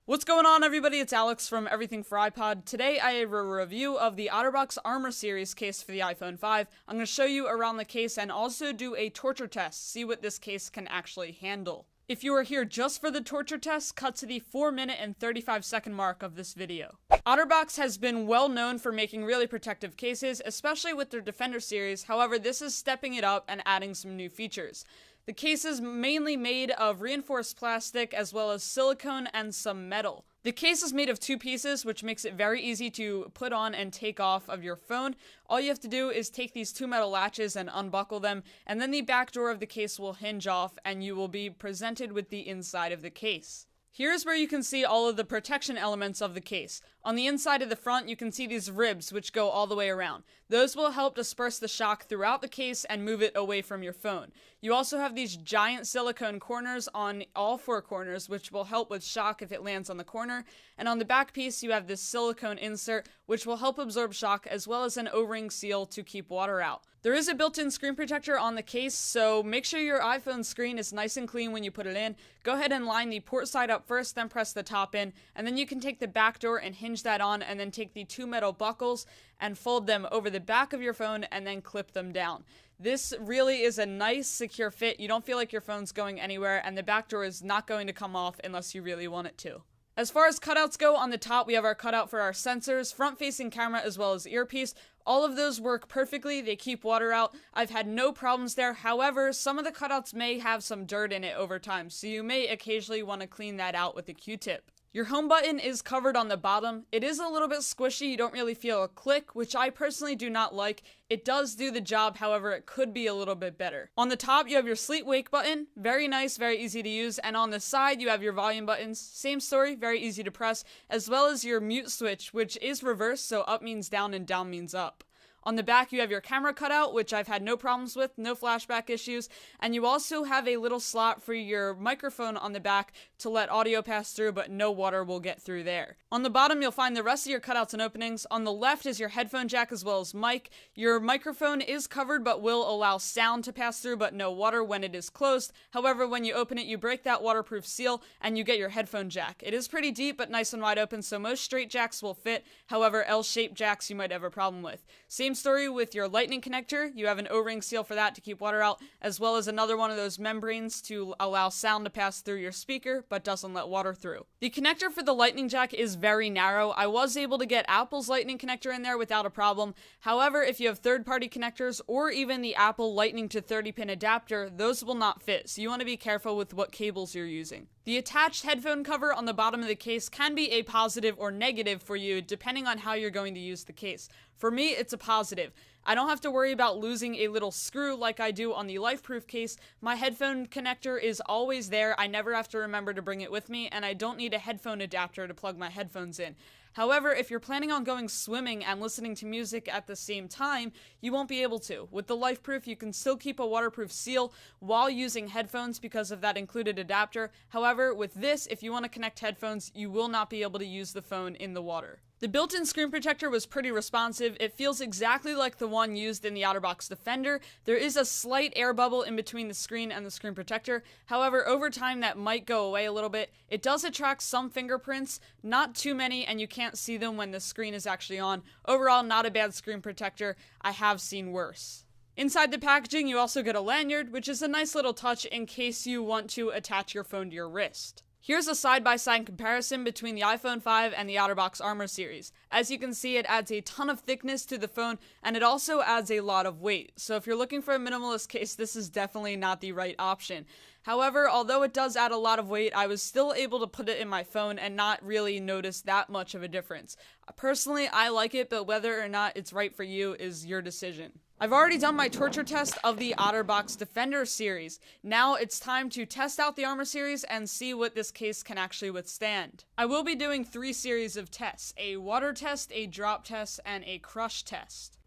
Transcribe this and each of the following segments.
What's going on, everybody? It's Alex from Everything for iPod. Today I have a review of the OtterBox Armor Series case for the iPhone 5. I'm going to show you around the case and also do a torture test, see what this case can actually handle. If you are here just for the torture test, cut to the 4-minute and 35-second mark of this video. OtterBox has been well known for making really protective cases, especially with their Defender series. However, this is stepping it up and adding some new features. The case is mainly made of reinforced plastic as well as silicone and some metal. The case is made of two pieces, which makes it very easy to put on and take off of your phone. All you have to do is take these two metal latches and unbuckle them, and then the back door of the case will hinge off and you will be presented with the inside of the case. Here's where you can see all of the protection elements of the case. On the inside of the front, you can see these ribs which go all the way around. Those will help disperse the shock throughout the case and move it away from your phone. You also have these giant silicone corners on all four corners, which will help with shock if it lands on the corner. And on the back piece, you have this silicone insert, which will help absorb shock, as well as an O-ring seal to keep water out. There is a built-in screen protector on the case, so make sure your iPhone screen is nice and clean when you put it in. Go ahead and line the port side up first, then press the top in, and then you can take the back door and hinge that on, and then take the two metal buckles and fold them over the back of your phone and then clip them down. This really is a nice, secure fit. You don't feel like your phone's going anywhere, and the back door is not going to come off unless you really want it to. As far as cutouts go, on the top we have our cutout for our sensors, front-facing camera, as well as earpiece. All of those work perfectly. They keep water out. I've had no problems there. However, some of the cutouts may have some dirt in it over time, so you may occasionally want to clean that out with a Q-tip. Your home button is covered on the bottom. It is a little bit squishy. You don't really feel a click, which I personally do not like. It does do the job, however, it could be a little bit better. On the top, you have your sleep wake button. Very nice, very easy to use. And on the side, you have your volume buttons. Same story, very easy to press, as well as your mute switch, which is reversed, so up means down and down means up. On the back, you have your camera cutout, which I've had no problems with, no flashback issues, and you also have a little slot for your microphone on the back to let audio pass through, but no water will get through there. On the bottom, you'll find the rest of your cutouts and openings. On the left is your headphone jack as well as mic. Your microphone is covered, but will allow sound to pass through, but no water when it is closed. However, when you open it, you break that waterproof seal, and you get your headphone jack. It is pretty deep, but nice and wide open, so most straight jacks will fit. However, L-shaped jacks you might have a problem with. Same story with your lightning connector. You have an O-ring seal for that to keep water out, as well as another one of those membranes to allow sound to pass through your speaker, but doesn't let water through. The connector for the lightning jack is very narrow. I was able to get Apple's lightning connector in there without a problem. However, if you have third-party connectors, or even the Apple lightning to 30-pin adapter, those will not fit, so you want to be careful with what cables you're using. The attached headphone cover on the bottom of the case can be a positive or negative for you, depending on how you're going to use the case. For me, it's a positive. I don't have to worry about losing a little screw like I do on the LifeProof case. My headphone connector is always there. I never have to remember to bring it with me, and I don't need a headphone adapter to plug my headphones in. However, if you're planning on going swimming and listening to music at the same time, you won't be able to. With the LifeProof, you can still keep a waterproof seal while using headphones because of that included adapter. However, with this, if you want to connect headphones, you will not be able to use the phone in the water. The built-in screen protector was pretty responsive. It feels exactly like the one used in the OtterBox Defender. There is a slight air bubble in between the screen and the screen protector. However, over time that might go away a little bit. It does attract some fingerprints, not too many, and you can't see them when the screen is actually on. Overall, not a bad screen protector. I have seen worse. Inside the packaging, you also get a lanyard, which is a nice little touch in case you want to attach your phone to your wrist. Here's a side-by-side comparison between the iPhone 5 and the OtterBox Armor series. As you can see, it adds a ton of thickness to the phone, and it also adds a lot of weight. So if you're looking for a minimalist case, this is definitely not the right option. However, although it does add a lot of weight, I was still able to put it in my phone and not really notice that much of a difference. Personally, I like it, but whether or not it's right for you is your decision. I've already done my torture test of the OtterBox Defender series. Now it's time to test out the Armor series and see what this case can actually withstand. I will be doing 3 series of tests: a water test, a drop test, and a crush test.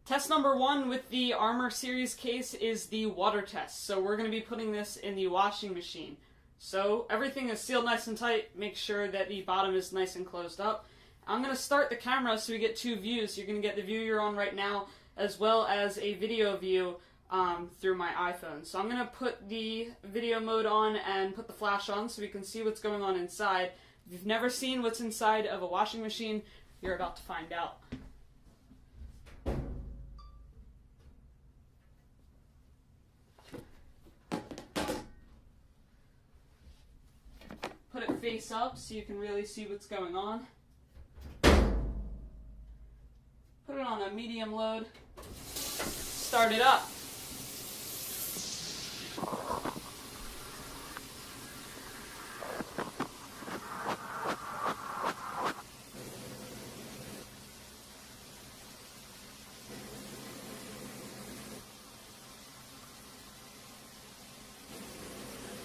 Test number 1 with the Armor series case is the water test. So we're going to be putting this in the washing machine. So everything is sealed nice and tight. Make sure that the bottom is nice and closed up. I'm going to start the camera so we get 2 views. You're going to get the view you're on right now, as well as a video view through my iPhone. So I'm going to put the video mode on and put the flash on so we can see what's going on inside. If you've never seen what's inside of a washing machine, you're about to find out. Put it face up so you can really see what's going on. Put it on a medium load. Start it up.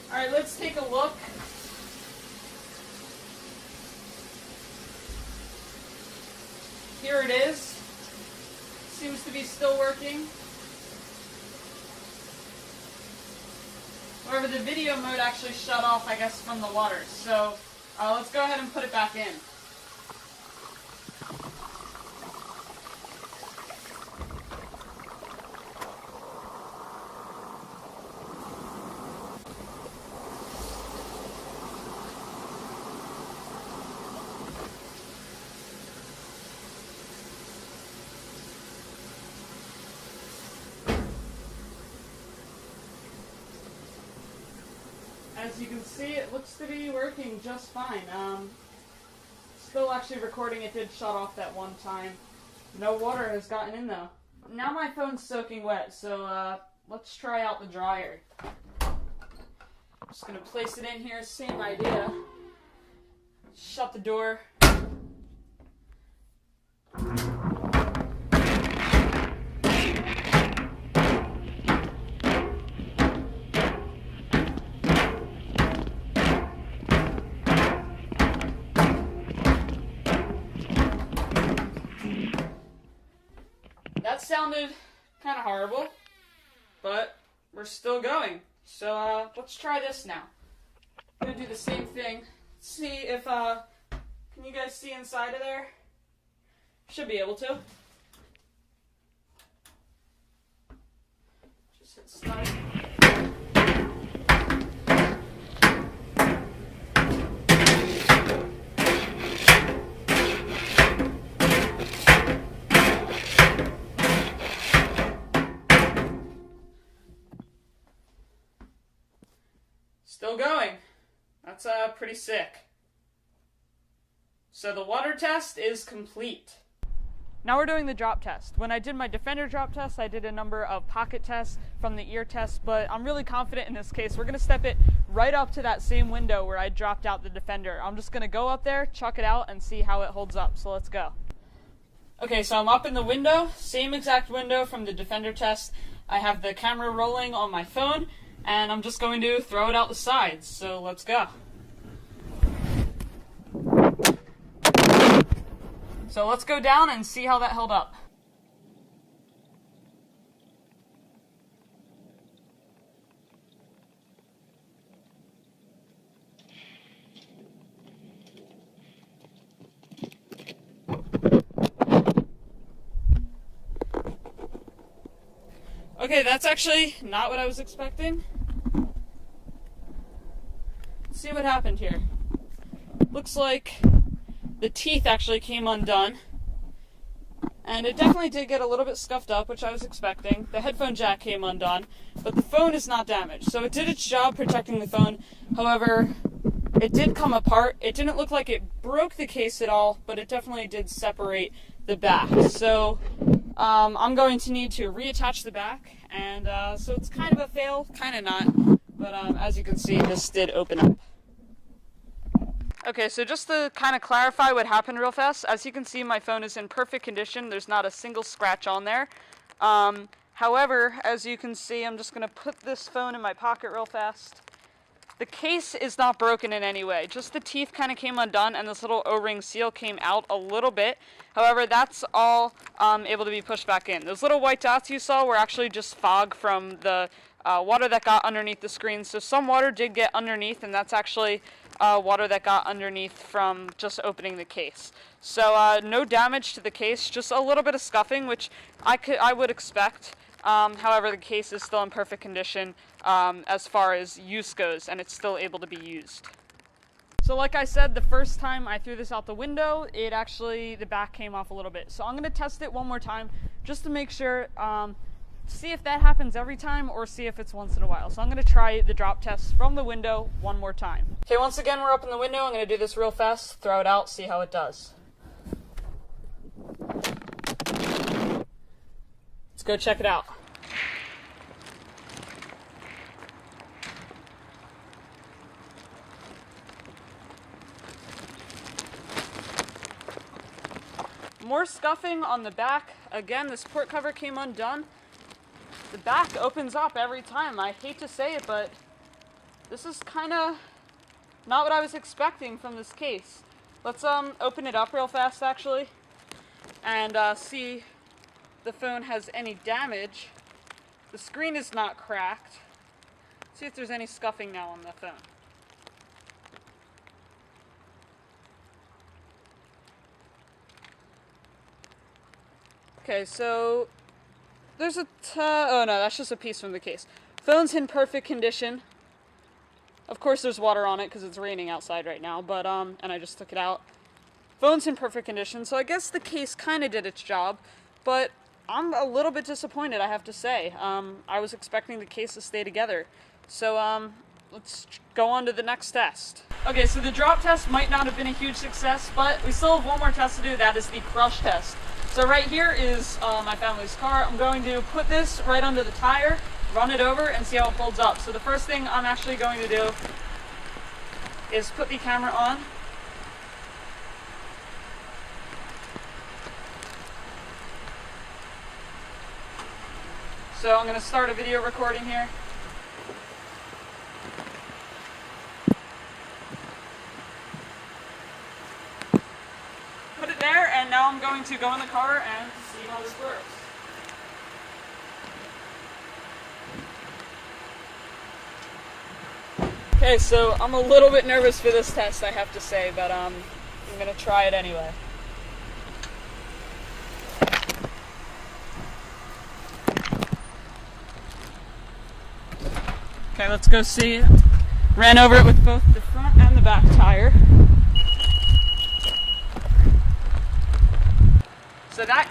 Alright, let's take a look. Here it is. Seems to be still working. However, the video mode actually shut off, I guess, from the water. So let's go ahead and put it back in. As you can see, it looks to be working just fine. Still actually recording, it did shut off that one time. No water has gotten in though. Now my phone's soaking wet, so let's try out the dryer. Just gonna place it in here, same idea. Shut the door. That sounded kind of horrible, but we're still going. So let's try this now. I'm gonna do the same thing. See if can you guys see inside of there? Should be able to. Just hit start. Still going. That's pretty sick. So the water test is complete. Now we're doing the drop test. When I did my Defender drop test, I did a number of pocket tests from the ear test, but I'm really confident in this case. We're going to step it right up to that same window where I dropped out the Defender. I'm just going to go up there, chuck it out, and see how it holds up. So let's go. Okay, so I'm up in the window, same exact window from the Defender test. I have the camera rolling on my phone, and I'm just going to throw it out the sides. So let's go. So let's go down and see how that held up. Okay, that's actually not what I was expecting. Let's see what happened here. Looks like the teeth actually came undone. And it definitely did get a little bit scuffed up, which I was expecting. The headphone jack came undone, but the phone is not damaged. So it did its job protecting the phone. However, it did come apart. It didn't look like it broke the case at all, but it definitely did separate the back. So I'm going to need to reattach the back, and so it's kind of a fail, kind of not, but as you can see, this did open up. Okay, so just to kind of clarify what happened real fast, as you can see, my phone is in perfect condition. There's not a single scratch on there. However, as you can see, I'm just going to put this phone in my pocket real fast. The case is not broken in any way. Just the teeth kind of came undone, and this little O-ring seal came out a little bit. However, that's all able to be pushed back in. Those little white dots you saw were actually just fog from the water that got underneath the screen. So some water did get underneath, and that's actually water that got underneath from just opening the case. So no damage to the case, just a little bit of scuffing, which I would expect. However, the case is still in perfect condition as far as use goes, and it's still able to be used. So like I said, the first time I threw this out the window, the back came off a little bit. So I'm going to test it one more time just to make sure, see if that happens every time or see if it's once in a while. So I'm going to try the drop test from the window one more time. Okay, once again, we're up in the window. I'm going to do this real fast, throw it out, see how it does. Let's go check it out. More scuffing on the back. Again, this port cover came undone. The back opens up every time. I hate to say it, but this is kind of not what I was expecting from this case. Let's open it up real fast, actually, and see if the phone has any damage. The screen is not cracked. Let's see if there's any scuffing now on the phone. Okay, so there's oh no, that's just a piece from the case. Phone's in perfect condition. Of course there's water on it because it's raining outside right now, but and I just took it out. Phone's in perfect condition, so I guess the case kind of did its job, but I'm a little bit disappointed, I have to say. I was expecting the case to stay together. So let's go on to the next test. Okay, so the drop test might not have been a huge success, but we still have one more test to do. That is the crush test. So right here is my family's car. I'm going to put this right under the tire, run it over, and see how it holds up. So the first thing I'm actually going to do is put the camera on. So I'm going to start a video recording here. Put it there, and now I'm going to go in the car and see how this works. Okay, so I'm a little bit nervous for this test, I have to say, but I'm going to try it anyway. Okay, let's go see. Ran over it with both the front and the back tire. So that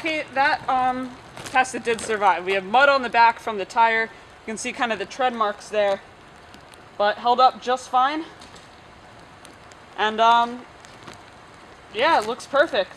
test, it did survive. We have mud on the back from the tire. You can see kind of the tread marks there, but held up just fine. And yeah, it looks perfect.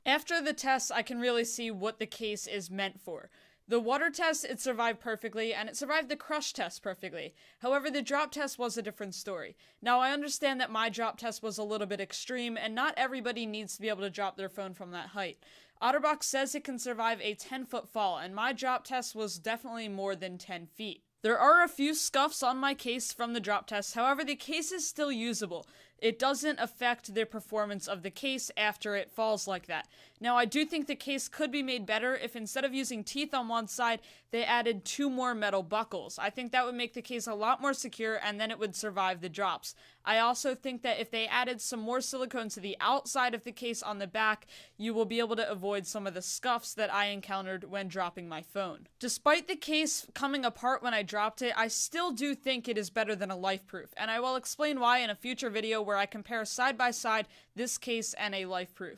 After the test, I can really see what the case is meant for. The water test, it survived perfectly, and it survived the crush test perfectly. However, the drop test was a different story. Now, I understand that my drop test was a little bit extreme, and not everybody needs to be able to drop their phone from that height. OtterBox says it can survive a 10-foot fall, and my drop test was definitely more than 10 feet. There are a few scuffs on my case from the drop test, however, the case is still usable. It doesn't affect the performance of the case after it falls like that. Now, I do think the case could be made better if instead of using teeth on one side, they added 2 more metal buckles. I think that would make the case a lot more secure, and then it would survive the drops. I also think that if they added some more silicone to the outside of the case on the back, you will be able to avoid some of the scuffs that I encountered when dropping my phone. Despite the case coming apart when I dropped it, I still do think it is better than a LifeProof, and I will explain why in a future video where I compare side by side this case and a LifeProof.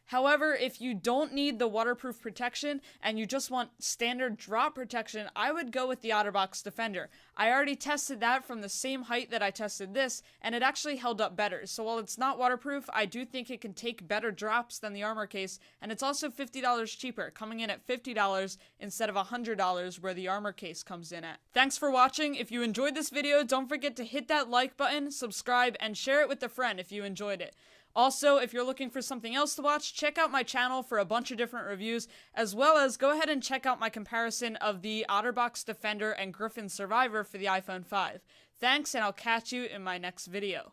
However, if you don't need the waterproof protection and you just want standard drop protection, I would go with the OtterBox Defender. I already tested that from the same height that I tested this, and it actually held up better. So while it's not waterproof, I do think it can take better drops than the Armor case, and it's also $50 cheaper, coming in at $50 instead of $100 where the Armor case comes in at. Thanks for watching. If you enjoyed this video, don't forget to hit that like button, subscribe, and share it with a friend if you enjoyed it. Also, if you're looking for something else to watch, check out my channel for a bunch of different reviews, as well as go ahead and check out my comparison of the OtterBox Defender and Griffin Survivor for the iPhone 5. Thanks, and I'll catch you in my next video.